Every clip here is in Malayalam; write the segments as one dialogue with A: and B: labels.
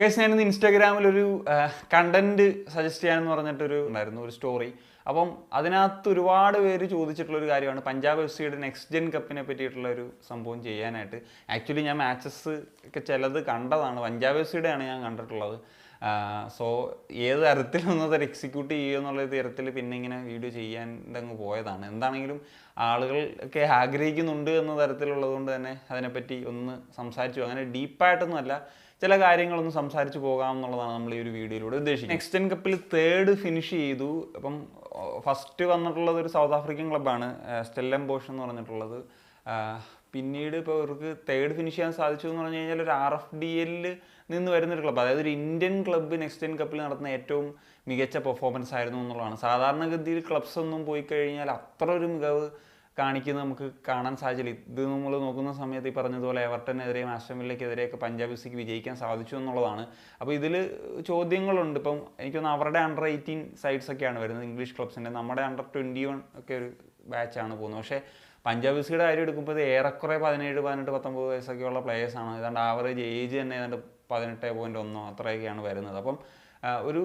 A: ഗൈസ് ഞാനിന്ന് ഇൻസ്റ്റാഗ്രാമിലൊരു കണ്ടന്റ് സജസ്റ്റ് ചെയ്യാനെന്ന് പറഞ്ഞിട്ടൊരു ഉണ്ടായിരുന്നു ഒരു സ്റ്റോറി. അപ്പം അതിനകത്ത് ഒരുപാട് പേര് ചോദിച്ചിട്ടുള്ളൊരു കാര്യമാണ് പഞ്ചാബ് എഫ് സിയുടെ നെക്സ്റ്റ് ജെൻ കപ്പിനെ പറ്റിയിട്ടുള്ള ഒരു സംഭവം ചെയ്യാനായിട്ട്. ആക്ച്വലി ഞാൻ മാച്ചസ് ഒക്കെ ചിലത് കണ്ടതാണ്, പഞ്ചാബ് എഫ് സിയുടെയാണ് ഞാൻ കണ്ടിട്ടുള്ളത്. സോ ഏത് തരത്തിലൊന്നത് എക്സിക്യൂട്ട് ചെയ്യുക എന്നുള്ള തരത്തിൽ പിന്നെ ഇങ്ങനെ വീഡിയോ ചെയ്യാൻ അങ്ങ് പോയതാണ്. എന്താണെങ്കിലും ആളുകൾ ഒക്കെ ആഗ്രഹിക്കുന്നുണ്ട് എന്ന തരത്തിലുള്ളത് കൊണ്ട് തന്നെ അതിനെപ്പറ്റി ഒന്ന് സംസാരിച്ചു. അങ്ങനെ ഡീപ്പായിട്ടൊന്നുമല്ല, ചില കാര്യങ്ങളൊന്നും സംസാരിച്ച് പോകാം എന്നുള്ളതാണ് നമ്മൾ ഈ ഒരു വീഡിയോയിലൂടെ ഉദ്ദേശിക്കുന്നത്. നെക്സ്റ്റ് ജെൻ കപ്പിൽ തേർഡ് ഫിനിഷ് ചെയ്തു. അപ്പം ഫസ്റ്റ് വന്നിട്ടുള്ളത് ഒരു സൗത്ത് ആഫ്രിക്കൻ ക്ലബ്ബാണ്, സ്റ്റെല്ലൻബോഷ് എന്ന് പറഞ്ഞിട്ടുള്ളത്. പിന്നീട് ഇപ്പോൾ ഇവർക്ക് തേർഡ് ഫിനിഷ് ചെയ്യാൻ സാധിച്ചു എന്ന് പറഞ്ഞു കഴിഞ്ഞാൽ ഒരു RFDL നിന്ന് വരുന്നൊരു ക്ലബ്ബ്, അതായത് ഒരു ഇന്ത്യൻ ക്ലബ്ബ് നെക്സ്റ്റ് ജെൻ കപ്പിൽ നടത്തുന്ന ഏറ്റവും മികച്ച പെർഫോമൻസ് ആയിരുന്നു എന്നുള്ളതാണ്. സാധാരണഗതിയിൽ ക്ലബ്സ് ഒന്നും പോയി കഴിഞ്ഞാൽ അത്ര ഒരു മികവ് കാണിക്കുന്നത് നമുക്ക് കാണാൻ സാധിച്ചില്ല. ഇത് നമ്മൾ നോക്കുന്ന സമയത്ത് ഈ പറഞ്ഞതുപോലെ എവർട്ടനെതിരെയും ആസ്റ്റൺ വില്ലയ്ക്കെതിരെയൊക്കെ പഞ്ചാബ് എഫ് സിക്ക് വിജയിക്കാൻ സാധിച്ചു എന്നുള്ളതാണ്. അപ്പോൾ ഇതിൽ ചോദ്യങ്ങളുണ്ട്. ഇപ്പം എനിക്കൊന്ന് അവരുടെ അണ്ടർ 18 സൈഡ്സ് ഒക്കെയാണ് വരുന്നത് ഇംഗ്ലീഷ് ക്ലബ്സിൻ്റെ, നമ്മുടെ അണ്ടർ 21 ഒക്കെ ഒരു ബാച്ചാണ് പോകുന്നത്. പക്ഷേ പഞ്ചാബ് എഫ് സിയുടെ കാര്യം എടുക്കുമ്പോൾ ഇത് ഏറെക്കുറെ 17, 18, 19 വയസ്സൊക്കെയുള്ള പ്ലേയേഴ്സാണ്. ഏതാണ്ട് ആവറേജ് ഏജ് തന്നെ ഏതാണ്ട് 18.1 അത്രയൊക്കെയാണ് വരുന്നത്. അപ്പം ഒരു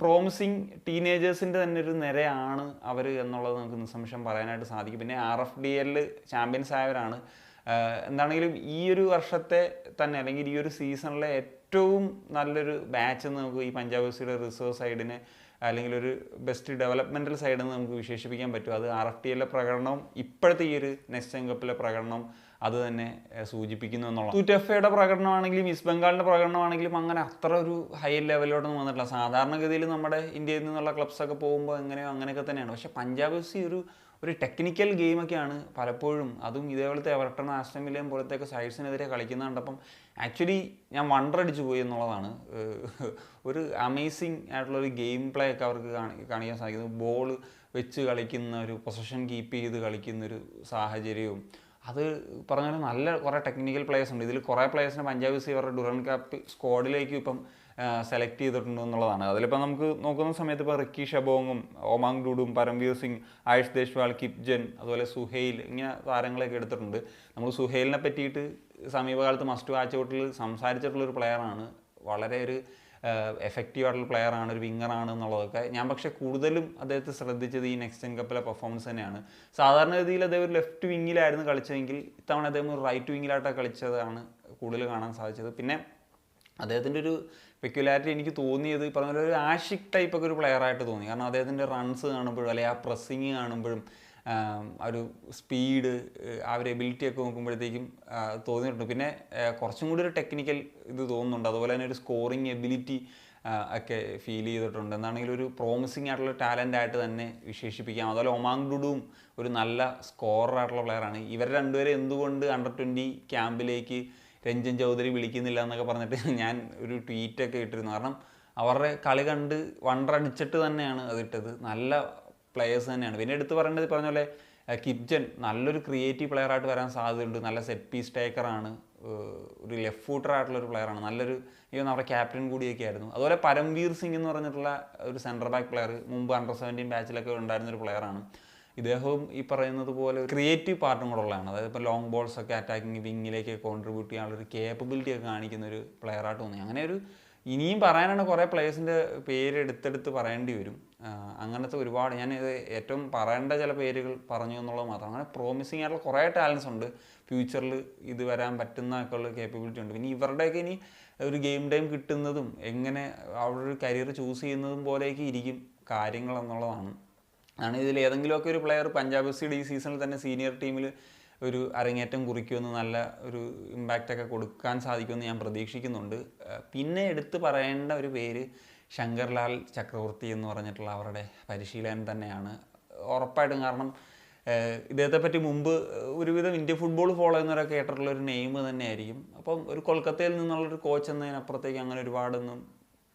A: പ്രോമിസിങ് ടീനേജേഴ്സിൻ്റെ തന്നെ ഒരു നിരയാണ് അവർ എന്നുള്ളത് നമുക്ക് നിസ്സംശയം പറയാനായിട്ട് സാധിക്കും. പിന്നെ RFDL ചാമ്പ്യൻസ് ആയവരാണ്. എന്താണെങ്കിലും ഈ ഒരു വർഷത്തെ തന്നെ അല്ലെങ്കിൽ ഈ ഒരു സീസണിലെ ഏറ്റവും നല്ലൊരു ബാച്ച് എന്ന് നമുക്ക് ഈ പഞ്ചാബ് എഫ് സിയുടെ റിസർവ് സൈഡിനെ അല്ലെങ്കിൽ ഒരു ബെസ്റ്റ് ഡെവലപ്മെൻറ്റൽ സൈഡിൽ നിന്ന് നമുക്ക് വിശേഷിപ്പിക്കാൻ പറ്റും. അത് RFDL പ്രകടനവും ഇപ്പോഴത്തെ ഈ ഒരു നെക്സ്റ്റ് ജെൻ കപ്പിലെ പ്രകടനം അത് തന്നെ സൂചിപ്പിക്കുന്നു എന്നുള്ള. UTFAയുടെ പ്രകടനമാണെങ്കിലും ഈസ്റ്റ് ബംഗാളിൻ്റെ പ്രകടനമാണെങ്കിലും അങ്ങനെ അത്ര ഒരു ഹൈ ലെവലിലോട്ടൊന്നും വന്നിട്ടില്ല. സാധാരണഗതിയിൽ നമ്മുടെ ഇന്ത്യയിൽ നിന്നുള്ള ക്ലബ്സൊക്കെ പോകുമ്പോൾ എങ്ങനെയോ അങ്ങനെയൊക്കെ തന്നെയാണ്. പക്ഷേ പഞ്ചാബ് എഫ് സി ഒരു ടെക്നിക്കൽ ഗെയിമൊക്കെയാണ് പലപ്പോഴും, അതും ഇതേപോലത്തെ എവർട്ടൺ, ആസ്റ്റൺ വില്ലയും പോലത്തെയൊക്കെ സൈഡ്സിനെതിരെ കളിക്കുന്ന കണ്ടപ്പം ആക്ച്വലി ഞാൻ വണ്ടർ അടിച്ചു പോയി എന്നുള്ളതാണ്. ഒരു അമേസിങ് ആയിട്ടുള്ളൊരു ഗെയിം പ്ലേ ഒക്കെ അവർക്ക് കാണിക്കാൻ സാധിക്കുന്നു. ബോൾ വെച്ച് കളിക്കുന്ന ഒരു പൊസിഷൻ കീപ്പ് ചെയ്ത് കളിക്കുന്നൊരു സാഹചര്യവും, അത് പറഞ്ഞാൽ നല്ല കുറേ ടെക്നിക്കൽ പ്ലേയേഴ്സ് ഉണ്ട്. ഇതിൽ കുറേ പ്ലേയേഴ്സിനെ പഞ്ചാബ് എഫ് സി അവരുടെ ഡുറൻ കപ്പ് സ്ക്വാഡിലേക്കും ഇപ്പം സെലക്ട് ചെയ്തിട്ടുണ്ട് എന്നുള്ളതാണ്. അതിലിപ്പോൾ നമുക്ക് നോക്കുന്ന സമയത്ത് ഇപ്പോൾ റിക്കി ഷബോങ്ങും ഒമാങ് ഡൂഡും പരംവീർ സിംഗ്, ആയുഷ് ദേശ്വാൾ, കിപ്ജൻ, അതുപോലെ സുഹൈൽ, ഇങ്ങനെ താരങ്ങളെയൊക്കെ എടുത്തിട്ടുണ്ട്. നമ്മൾ സുഹൈലിനെ പറ്റിയിട്ട് സമീപകാലത്ത് മസ്റ്റ് വാച്ച് ഔട്ടിൽ സംസാരിച്ചിട്ടുള്ളൊരു പ്ലെയറാണ്. വളരെ ഒരു എഫക്റ്റീവ് ആയിട്ടുള്ള പ്ലെയറാണ്, ഒരു വിങ്ങറാണ് എന്നുള്ളതൊക്കെ. ഞാൻ പക്ഷേ കൂടുതലും അദ്ദേഹത്തെ ശ്രദ്ധിച്ചത് ഈ നെക്സ്റ്റ് ജെൻ കപ്പിലെ പെർഫോമൻസ് തന്നെയാണ്. സാധാരണഗതിയിൽ അദ്ദേഹം ഒരു ലെഫ്റ്റ് വിങ്ങിലായിരുന്നു കളിച്ചതെങ്കിൽ ഇത്തവണ അദ്ദേഹം ഒരു റൈറ്റ് വിങ്ങിലായിട്ടൊക്കെ കളിച്ചതാണ് കൂടുതൽ കാണാൻ സാധിച്ചത്. പിന്നെ അദ്ദേഹത്തിൻ്റെ ഒരു പെക്യുലാരിറ്റി എനിക്ക് തോന്നിയത് പറഞ്ഞ പോലെ ഒരു ആഷിക് ടൈപ്പൊക്കെ ഒരു പ്ലെയറായിട്ട് തോന്നി. കാരണം അദ്ദേഹത്തിൻ്റെ റൺസ് കാണുമ്പോഴും അല്ലെങ്കിൽ ആ പ്രസ്സിങ് കാണുമ്പോഴും ഒരു സ്പീഡ്, ആ ഒരു എബിലിറ്റിയൊക്കെ നോക്കുമ്പോഴത്തേക്കും തോന്നിയിട്ടുണ്ട്. പിന്നെ കുറച്ചും കൂടി ഒരു ടെക്നിക്കൽ ഇത് തോന്നുന്നുണ്ട്. അതുപോലെ തന്നെ ഒരു സ്കോറിങ് എബിലിറ്റി ഒക്കെ ഫീൽ ചെയ്തിട്ടുണ്ട്. എന്താണെങ്കിലും ഒരു പ്രോമിസിങ് ആയിട്ടുള്ള ടാലൻ്റ് ആയിട്ട് തന്നെ വിശേഷിപ്പിക്കാം. അതുപോലെ ഒമാങ് ഡുഡും ഒരു നല്ല സ്കോററായിട്ടുള്ള പ്ലെയറാണ്. ഇവർ രണ്ടുപേരെ എന്തുകൊണ്ട് അണ്ടർ 20 ക്യാമ്പിലേക്ക് രഞ്ജൻ ചൗധരി വിളിക്കുന്നില്ല എന്നൊക്കെ പറഞ്ഞിട്ട് ഞാൻ ഒരു ട്വീറ്റൊക്കെ ഇട്ടിരുന്നു. കാരണം അവരുടെ കളി കണ്ട് വണ്ടർ അടിച്ചിട്ട് തന്നെയാണ് അതിട്ടത്. നല്ല പ്ലെയേഴ്സ് തന്നെയാണ്. പിന്നെ എടുത്ത് പറയേണ്ടത് പറഞ്ഞ പോലെ കിപ്ജൻ നല്ലൊരു ക്രിയേറ്റീവ് പ്ലെയറായിട്ട് വരാൻ സാധ്യതയുണ്ട്. നല്ല സെറ്റ് പീസ് ടേക്കറാണ്, ഒരു ലെഫ്റ്റ് ഫൂട്ടർ ആയിട്ടുള്ളൊരു പ്ലെയറാണ്, നല്ലൊരു അവരുടെ ക്യാപ്റ്റൻ കൂടിയൊക്കെ ആയിരുന്നു. അതുപോലെ പരംവീർ സിംഗ് എന്ന് പറഞ്ഞിട്ടുള്ള ഒരു സെൻറ്റർ ബാക്ക് പ്ലെയർ, മുമ്പ് അണ്ടർ 17 ബാച്ചിലൊക്കെ ഉണ്ടായിരുന്നൊരു പ്ലെയറാണ്. ഇദ്ദേഹവും ഈ പറയുന്നത് പോലെ ക്രിയേറ്റീവ് പാർട്ടും കൂടെ ഉള്ളതാണ്. അതായത് ഇപ്പോൾ ലോങ് ബോൾസൊക്കെ അറ്റാക്കിങ് വിങ്ങിലേക്ക് കോൺട്രിബ്യൂട്ട് ചെയ്യാനുള്ളൊരു കേപ്പബിലിറ്റി ഒക്കെ കാണിക്കുന്ന ഒരു പ്ലെയറായിട്ട് തോന്നി. അങ്ങനെ ഒരു ഇനിയും പറയാനാണ് കുറേ പ്ലേയേഴ്സിൻ്റെ പേര് എടുത്തെടുത്ത് പറയേണ്ടി വരും. അങ്ങനത്തെ ഒരുപാട്, ഞാൻ ഇത് ഏറ്റവും പറയേണ്ട ചില പേരുകൾ പറഞ്ഞു എന്നുള്ളത് മാത്രം. അങ്ങനെ പ്രോമിസിങ് ആയിട്ടുള്ള കുറേ ടാലൻസ് ഉണ്ട്, ഫ്യൂച്ചറിൽ ഇത് വരാൻ പറ്റുന്നതൊക്കെ ഉള്ള കേപ്പബിലിറ്റി ഉണ്ട്. പിന്നെ ഇവരുടെയൊക്കെ ഇനി ഒരു ഗെയിം ടൈം കിട്ടുന്നതും എങ്ങനെ അവരുടെ ഒരു കരിയർ ചൂസ് ചെയ്യുന്നതും പോലെയൊക്കെ ഇരിക്കും കാര്യങ്ങൾ എന്നുള്ളതാണ്. ഇതിൽ ഏതെങ്കിലുമൊക്കെ ഒരു പ്ലെയർ പഞ്ചാബ് എഫ് സിയുടെ ഈ സീസണിൽ തന്നെ സീനിയർ ടീമിൽ ഒരു അരങ്ങേറ്റം കുറിക്കുമെന്ന്, നല്ല ഒരു ഇമ്പാക്റ്റൊക്കെ കൊടുക്കാൻ സാധിക്കുമെന്ന് ഞാൻ പ്രതീക്ഷിക്കുന്നുണ്ട്. പിന്നെ എടുത്ത് പറയേണ്ട ഒരു പേര് ശങ്കർലാൽ ചക്രവർത്തി എന്ന് പറഞ്ഞിട്ടുള്ള അവരുടെ പരിശീലകൻ തന്നെയാണ് ഉറപ്പായിട്ടും. കാരണം ഇദ്ദേഹത്തെ പറ്റി മുമ്പ് ഒരുവിധം ഇന്ത്യ ഫുട്ബോൾ ഫോളോ ചെയ്യുന്നവരൊക്കെ കേട്ടിട്ടുള്ളൊരു നെയിം തന്നെയായിരിക്കും. അപ്പം ഒരു കൊൽക്കത്തയിൽ നിന്നുള്ളൊരു കോച്ച് എന്നതിനപ്പുറത്തേക്ക് അങ്ങനെ ഒരുപാടൊന്നും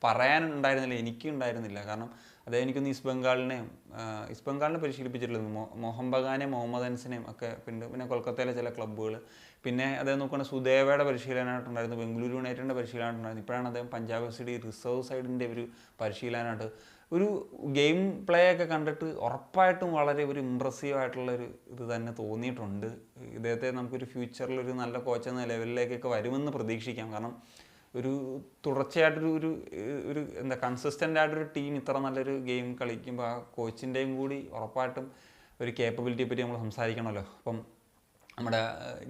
A: പറയാനുണ്ടായിരുന്നില്ല, എനിക്കും ഉണ്ടായിരുന്നില്ല. കാരണം അദ്ദേഹം എനിക്കൊന്ന് ഈസ്റ്റ് ബംഗാളിനെ പരിശീലിപ്പിച്ചിട്ടുള്ളത്, മോഹൻ ബഗാനെയും മുഹമ്മദ് അൻസിനെയും ഒക്കെ. പിന്നെ കൊൽക്കത്തയിലെ ചില ക്ലബ്ബുകൾ. പിന്നെ അദ്ദേഹം നോക്കുകയാണെങ്കിൽ സുദേവയുടെ പരിശീലനമായിട്ടുണ്ടായിരുന്നു, ബംഗളൂരു യുണൈറ്റഡിൻ്റെ പരിശീലനമായിട്ടുണ്ടായിരുന്നു. ഇപ്പോഴാണ് അദ്ദേഹം പഞ്ചാബ് എഫ് സിയുടെ റിസർവ് സൈഡിൻ്റെ ഒരു പരിശീലനമായിട്ട്. ഒരു ഗെയിം പ്ലേ ഒക്കെ കണ്ടിട്ട് ഉറപ്പായിട്ടും വളരെ ഒരു ഇമ്പ്രസീവ് ആയിട്ടുള്ളൊരു ഇത് തന്നെ തോന്നിയിട്ടുണ്ട്. ഇദ്ദേഹത്തെ നമുക്കൊരു ഫ്യൂച്ചറിലൊരു നല്ല കോച്ച് എന്ന ലെവലിലേക്കൊക്കെ വരുമെന്ന് പ്രതീക്ഷിക്കാം. കാരണം ഒരു തുടർച്ചയായിട്ടൊരു ഒരു ഒരു എന്താ കൺസിസ്റ്റൻ്റ് ആയിട്ടൊരു ടീം ഇത്ര നല്ലൊരു ഗെയിം കളിക്കുമ്പോൾ ആ കോച്ചിൻ്റെയും കൂടി ഉറപ്പായിട്ടും ഒരു കേപ്പബിലിറ്റിയെ പറ്റി നമ്മൾ സംസാരിക്കണമല്ലോ. അപ്പം നമ്മുടെ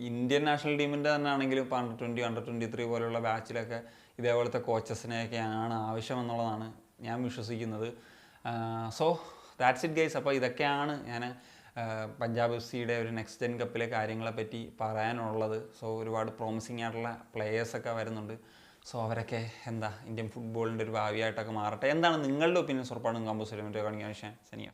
A: ഇന്ത്യൻ നാഷണൽ ടീമിൻ്റെ തന്നെ ആണെങ്കിലും ഇപ്പോൾ under-20 under-23 പോലെയുള്ള ബാച്ചിലൊക്കെ ഇതേപോലത്തെ കോച്ചസിനെയൊക്കെയാണ് ആവശ്യമെന്നുള്ളതാണ് ഞാൻ വിശ്വസിക്കുന്നത്. So that's it guys. അപ്പോൾ ഇതൊക്കെയാണ് ഞാൻ പഞ്ചാബ് എഫ് സിയുടെ ഒരു നെക്സ്റ്റ് ജെൻ കപ്പിലെ കാര്യങ്ങളെപ്പറ്റി പറയാനുള്ളത്. സോ ഒരുപാട് പ്രോമിസിങ് ആയിട്ടുള്ള പ്ലെയേഴ്സൊക്കെ വരുന്നുണ്ട്. സോ അവരൊക്കെ എന്താ ഇന്ത്യൻ ഫുട്ബോളിൻ്റെ ഒരു ഭാവിയായിട്ടൊക്കെ മാറട്ടെ. എന്താണ് നിങ്ങളുടെ ഒപ്പീനിയൻസ്? ഉറപ്പാണ് കമ്പോസ് കാണിക്കാൻ സനിയ.